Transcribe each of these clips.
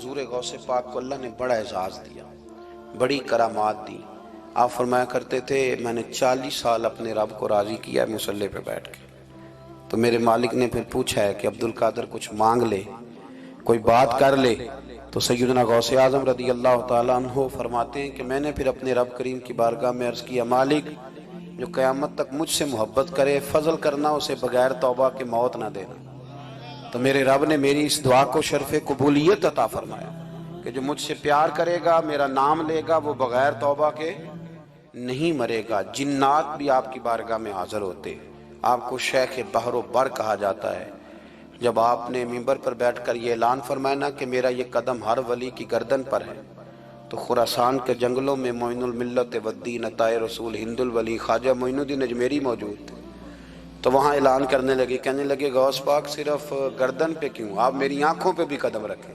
حضور غوث پاک کو اللہ نے بڑا اعزاز دیا، بڑی کرامات دی۔ آپ فرمایا کرتے تھے میں نے 40 سال اپنے رب کو راضی کیا ہے مصلی پہ بیٹھ کے۔ تو میرے مالک نے پھر پوچھا ہے کہ عبدالقادر کچھ مانگ لے، کوئی بات کر لے، تو سیدنا غوث اعظم رضی اللہ تعالیٰ عنہ فرماتے ہیں کہ میں نے پھر اپنے رب کریم کی بارگاہ میں عرض کیا، مالک جو قیامت تک مجھ سے محبت کرے فضل کرنا، اسے بغیر توبہ کے موت نہ دینا۔ تو میرے رب نے میری اس دعا کو شرف قبولیت عطا فرمایا کہ جو مجھ سے پیار کرے گا، میرا نام لے گا، وہ بغیر توبہ کے نہیں مرے گا۔ جنات بھی آپ کی بارگاہ میں حاضر ہوتے، آپ کو شیخ بحر و بر کہا جاتا ہے۔ جب آپ نے منبر پر بیٹھ کر یہ اعلان فرمایا نا کہ میرا یہ قدم ہر ولی کی گردن پر ہے، تو خراسان کے جنگلوں میں معین الملت والدین عطائے رسول ہند الولی خواجہ معین الدین اجمیری موجود تھے۔ تو وہاں اعلان کرنے لگے، کہنے لگے غوث پاک صرف گردن پہ کیوں، آپ میری آنکھوں پہ بھی قدم رکھیں،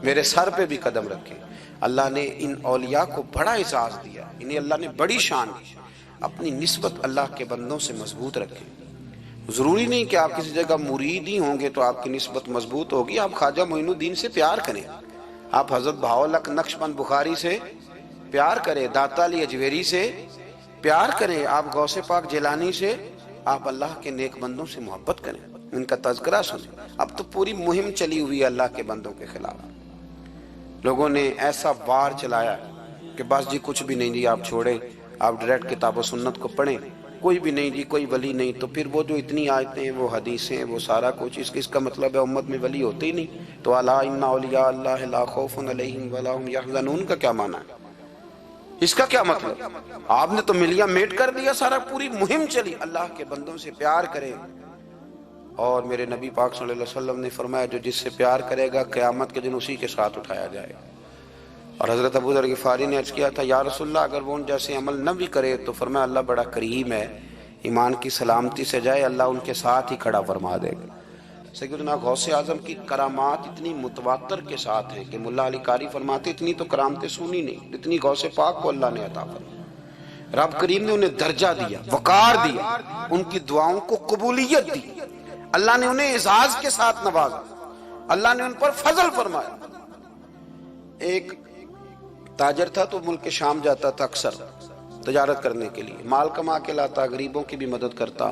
میرے سر پہ بھی قدم رکھیں۔ اللہ نے ان اولیاء کو بڑا اعزاز دیا، انہیں اللہ نے بڑی شان دی۔ اپنی نسبت اللہ کے بندوں سے مضبوط رکھیں۔ ضروری نہیں کہ آپ کسی جگہ مرید ہی ہوں گے تو آپ کی نسبت مضبوط ہوگی، آپ خواجہ معین الدین سے پیار کریں، آپ حضرت بہاؤالحق نقشبند بخاری سے پیار کریں، داتا علی اجویری سے پیار کریں، آپ غوث پاک جیلانی سے، آپ اللہ کے نیک بندوں سے محبت کریں، ان کا تذکرہ سنیں۔ اب تو پوری مہم چلی ہوئی ہے اللہ کے بندوں کے خلاف، لوگوں نے ایسا وار چلایا کہ بس جی کچھ بھی نہیں جی، آپ چھوڑیں، آپ ڈائریکٹ کتاب و سنت کو پڑھیں، کوئی بھی نہیں جی، کوئی ولی نہیں۔ تو پھر وہ جو اتنی آیتیں، وہ حدیثیں، وہ سارا کچھ، اس کا مطلب ہے امت میں ولی ہوتے ہی نہیں۔ تو الا ان اولیاء اللہ لا خوف علیہم ولا هم یحزنون کا کیا معنی ہے؟ اس کا کیا مطلب؟ آپ نے تو ملیا میٹ کر دیا، سارا پوری مہم چلی۔ اللہ کے بندوں سے پیار کریں، اور میرے نبی پاک صلی اللہ علیہ وسلم نے فرمایا جو جس سے پیار کرے گا قیامت کے دن اسی کے ساتھ اٹھایا جائے گا۔ اور حضرت ابو ذر غفاری نے عرض کیا تھا یا رسول اللہ اگر وہ ان جیسے عمل نہ بھی کرے تو فرمایا اللہ بڑا کریم ہے، ایمان کی سلامتی سے جائے اللہ ان کے ساتھ ہی کھڑا فرما دے گا۔ سیدنا غوث اعظم کی کرامات اتنی متواتر کے ساتھ ہیں کہ ملا علی قاری فرماتے اتنی تو کرامتیں سنی نہیں اتنی غوث پاک کو اللہ نے عطا فرمائی۔ رب کریم نے انہیں درجہ دیا، وقار دیا، ان کی دعاؤں کو قبولیت دی، اللہ نے انہیں اعزاز کے ساتھ نوازا، اللہ نے ان پر فضل فرمایا۔ ایک تاجر تھا تو ملک شام جاتا تھا اکثر تجارت کرنے کے لیے، مال کما کے لاتا، غریبوں کی بھی مدد کرتا،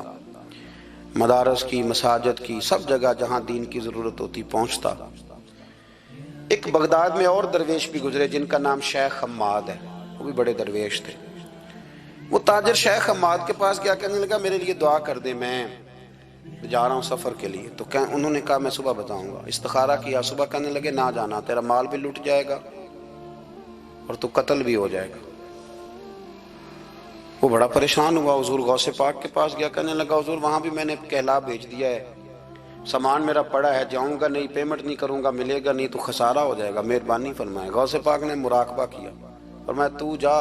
مدارس کی، مساجد کی، سب جگہ جہاں دین کی ضرورت ہوتی پہنچتا۔ ایک بغداد میں اور درویش بھی گزرے جن کا نام شیخ حماد ہے، وہ بھی بڑے درویش تھے۔ وہ تاجر شیخ حماد کے پاس گیا، کہنے لگا میرے لیے دعا کر دے، میں جا رہا ہوں سفر کے لیے۔ تو انہوں نے کہا میں صبح بتاؤں گا۔ استخارہ کیا، صبح کہنے لگے نہ جانا، تیرا مال بھی لٹ جائے گا اور تو قتل بھی ہو جائے گا۔ وہ بڑا پریشان ہوا، حضور غوث پاک کے پاس گیا، کہنے لگا حضور وہاں بھی میں نے کہلا بھیج دیا ہے، سامان میرا پڑا ہے، جاؤں گا نہیں، پیمنٹ نہیں کروں گا، ملے گا نہیں تو خسارہ ہو جائے گا، مہربانی فرمائے۔ غوث پاک نے مراقبہ کیا، فرمایا تو جا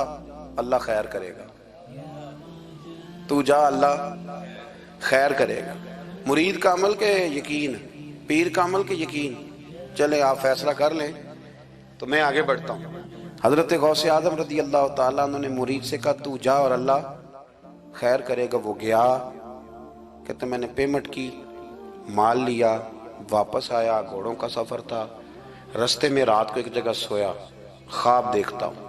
اللہ خیر کرے گا، تو جا اللہ خیر کرے گا۔ مرید کا عمل کے یقین، پیر کا عمل کے یقین، چلے آپ فیصلہ کر لیں تو میں آگے بڑھتا ہوں۔ حضرت غوث اعظم رضی اللہ تعالیٰ عنہ نے مرید سے کہا تو جا اور اللہ خیر کرے گا۔ وہ گیا، کہتے میں نے پیمنٹ کی، مال لیا، واپس آیا، گھوڑوں کا سفر تھا، رستے میں رات کو ایک جگہ سویا، خواب دیکھتا ہوں،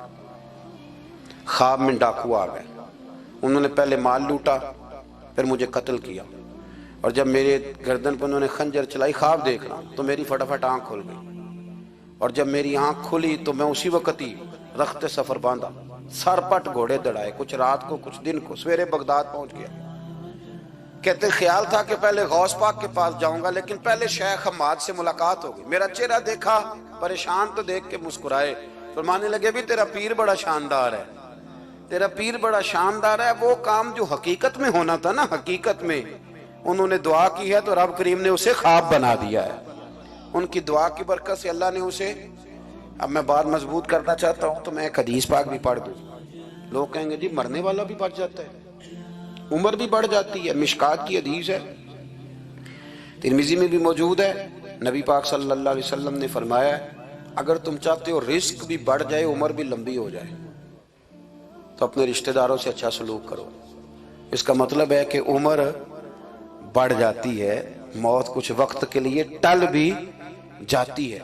خواب میں ڈاکو آ گئے، انہوں نے پہلے مال لوٹا پھر مجھے قتل کیا، اور جب میرے گردن پر انہوں نے خنجر چلائی، خواب دیکھ رہا ہوں تو میری فٹافٹ آنکھ کھل گئی، اور جب میری آنکھ کھلی تو میں اسی وقت ہی رخت سفر باندھا، سر پٹ گھوڑے دڑائے، کچھ رات کو کچھ دن کو، سویرے بغداد پہنچ گیا۔ کہتے خیال تھا کہ پہلے غوث پاک کے پاس جاؤں گا، لیکن پہلے شیخ حماد سے ملاقات ہو گئی، میرا چہرہ دیکھا، پریشان تو دیکھ کے مسکرائے، فرمانے لگے بھی تیرا پیر بڑا شاندار ہے، تیرا پیر بڑا شاندار ہے۔ وہ کام جو حقیقت میں ہونا تھا نا، حقیقت میں انہوں نے دعا کی ہے تو رب کریم نے اسے خواب بنا دیا ہے، ان کی دعا کی برکت سے اللہ نے اسے۔ اب میں بات مضبوط کرنا چاہتا ہوں تو میں ایک حدیث پاک بھی پڑھ دوں۔ لوگ کہیں گے جی مرنے والا بھی بڑھ جاتا ہے، عمر بھی بڑھ جاتی ہے، مشکات کی حدیث ہے، ترمذی میں بھی موجود ہے، نبی پاک صلی اللہ علیہ وسلم نے فرمایا ہے اگر تم چاہتے ہو رزق بھی بڑھ جائے، عمر بھی لمبی ہو جائے، تو اپنے رشتہ داروں سے اچھا سلوک کرو۔ اس کا مطلب ہے کہ عمر بڑھ جاتی ہے، موت کچھ وقت کے لیے ٹل بھی جاتی ہے،